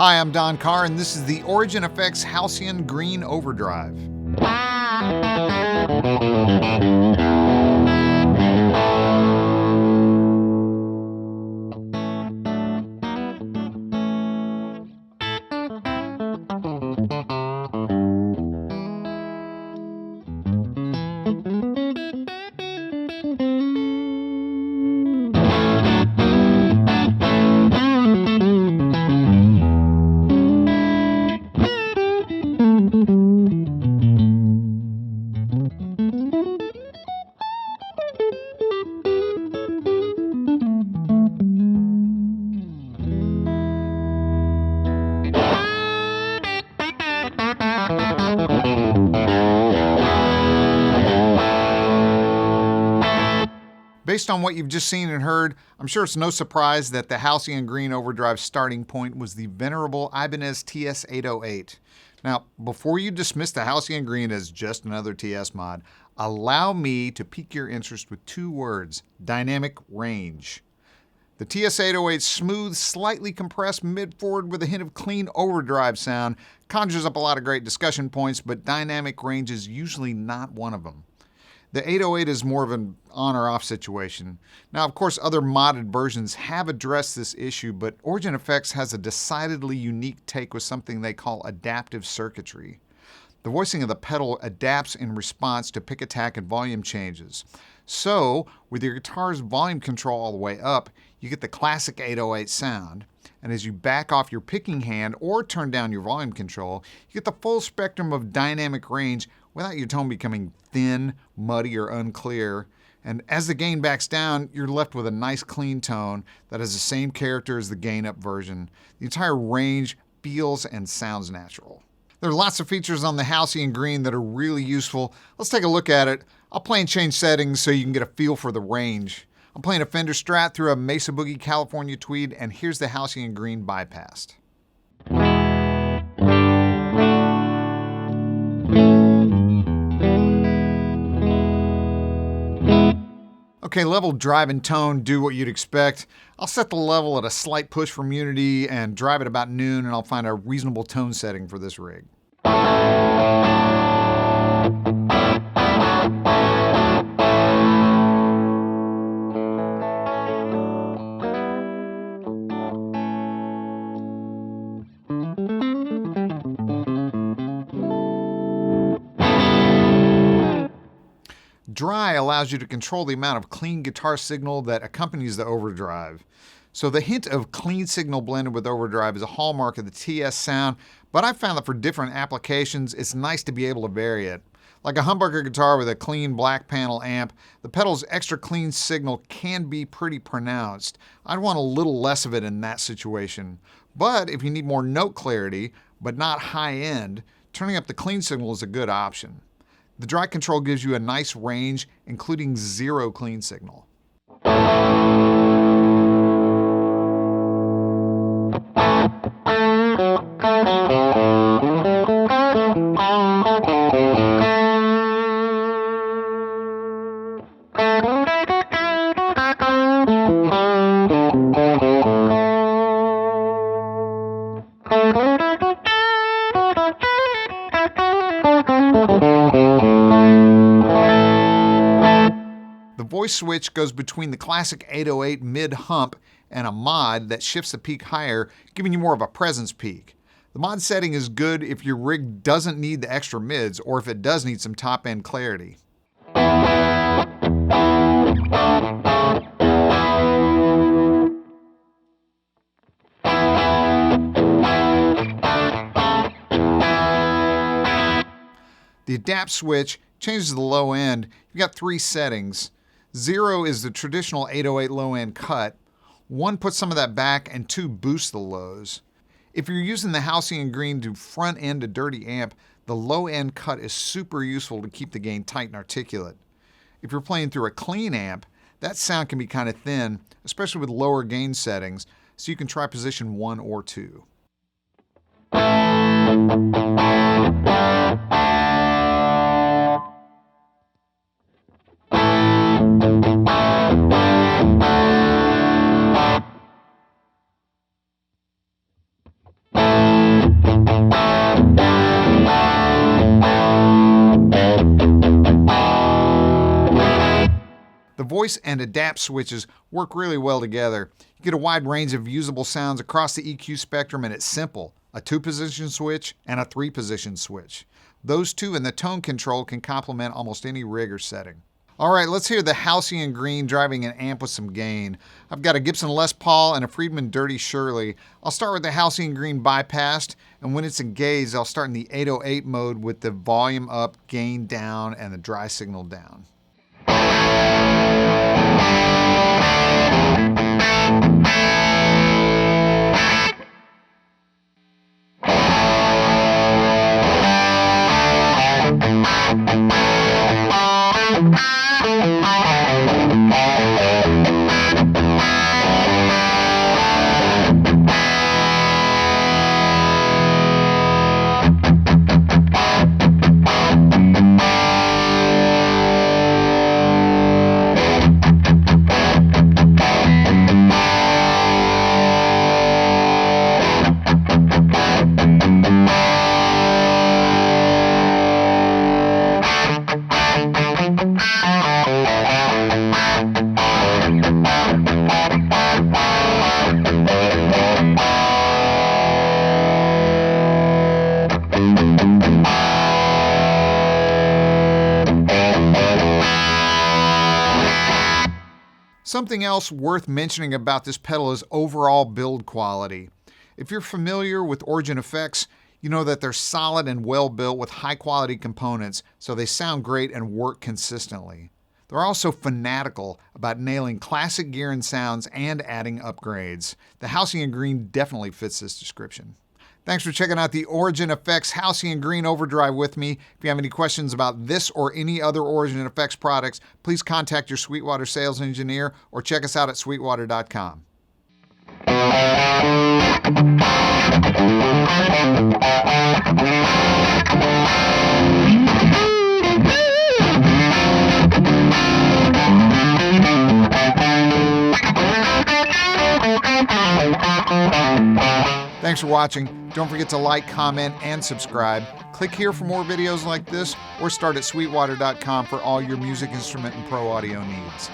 Hi, I'm Don Carr, and this is the Origin Effects Halcyon Green Overdrive. Based on what you've just seen and heard, I'm sure it's no surprise that the Halcyon Green Overdrive starting point was the venerable Ibanez TS-808. Now, before you dismiss the Halcyon Green as just another TS mod, allow me to pique your interest with two words: dynamic range. The TS-808's smooth, slightly compressed mid-forward with a hint of clean overdrive sound conjures up a lot of great discussion points, but dynamic range is usually not one of them. The 808 is more of an on or off situation. Now, of course, other modded versions have addressed this issue, but Origin Effects has a decidedly unique take with something they call adaptive circuitry. The voicing of the pedal adapts in response to pick attack and volume changes. So, with your guitar's volume control all the way up, you get the classic 808 sound. And as you back off your picking hand or turn down your volume control, you get the full spectrum of dynamic range without your tone becoming thin, muddy, or unclear. And as the gain backs down, you're left with a nice clean tone that has the same character as the gain up version. The entire range feels and sounds natural. There are lots of features on the Halcyon Green that are really useful. Let's take a look at it. I'll play and change settings so you can get a feel for the range. I'm playing a Fender Strat through a Mesa Boogie California Tweed, and here's the Halcyon Green bypassed. Okay, level, drive, and tone do what you'd expect. I'll set the level at a slight push from Unity and drive at about noon, and I'll find a reasonable tone setting for this rig. Dry allows you to control the amount of clean guitar signal that accompanies the overdrive. So the hint of clean signal blended with overdrive is a hallmark of the TS sound, but I've found that for different applications, it's nice to be able to vary it. Like a humbucker guitar with a clean black panel amp, the pedal's extra clean signal can be pretty pronounced. I'd want a little less of it in that situation. But if you need more note clarity, but not high end, turning up the clean signal is a good option. The dry control gives you a nice range, including zero clean signal. The voice switch goes between the classic 808 mid-hump and a mod that shifts the peak higher, giving you more of a presence peak. The mod setting is good if your rig doesn't need the extra mids, or if it does need some top-end clarity. The adapt switch changes the low end. You've got three settings. 0 is the traditional 808 low end cut. 1 puts some of that back, and 2 boosts the lows. If you're using the Halcyon Green to front end a dirty amp, the low end cut is super useful to keep the gain tight and articulate. If you're playing through a clean amp, that sound can be kind of thin, especially with lower gain settings, so you can try position 1 or 2. The The voice and adapt switches work really well together. You get a wide range of usable sounds across the EQ spectrum, and it's simple. A 2-position switch and a 3-position switch. Those two and the tone control can complement almost any rig or setting. All right, let's hear the Halcyon Green driving an amp with some gain. I've got a Gibson Les Paul and a Friedman Dirty Shirley. I'll start with the Halcyon Green bypassed, and when it's engaged, I'll start in the 808 mode with the volume up, gain down, and the dry signal down. Something else worth mentioning about this pedal is overall build quality. If you're familiar with Origin Effects, you know that they're solid and well built with high quality components, so they sound great and work consistently. They're also fanatical about nailing classic gear and sounds and adding upgrades. The Halcyon Green definitely fits this description. Thanks for checking out the Origin Effects Halcyon Green Overdrive with me. If you have any questions about this or any other Origin Effects products, please contact your Sweetwater sales engineer or check us out at sweetwater.com. Thanks for watching. Don't forget to like, comment, and subscribe. Click here for more videos like this, or start at sweetwater.com for all your music instrument and pro audio needs.